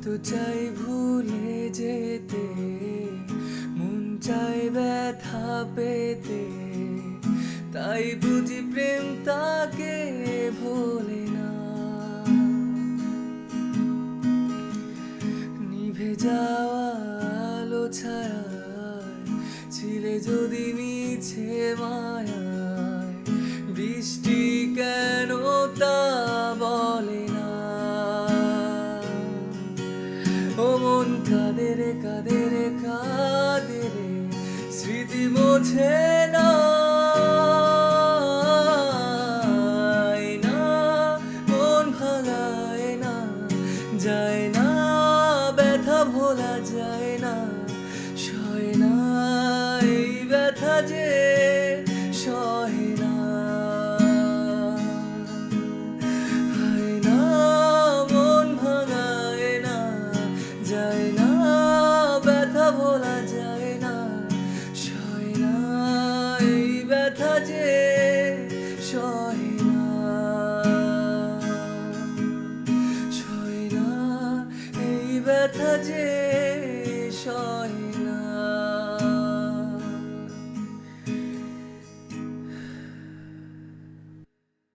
কত চাই ভুলে যেতে, মন চাই ব্যথা পেতে, তাই বুঝি প্রেম তাকে ভোলে না। নিভে যাওয়া আলো ছায়ায় ছিলে যদি মিছে মায়ায়, বৃষ্টি কেন তা বলে না। ও মন কাঁদে রে কাঁদে রে কাঁদে রে, স্মৃতি মোছে না মন ভাঙায় না, যায় না ব্যথা ভোলা যায় না, সয় না এই ব্যথা যে সহে না। হয় না মন ভাঙায় না, যায় না ব্যথা ভোলা যায় না, সয় না এই ব্যথা যে সহে না।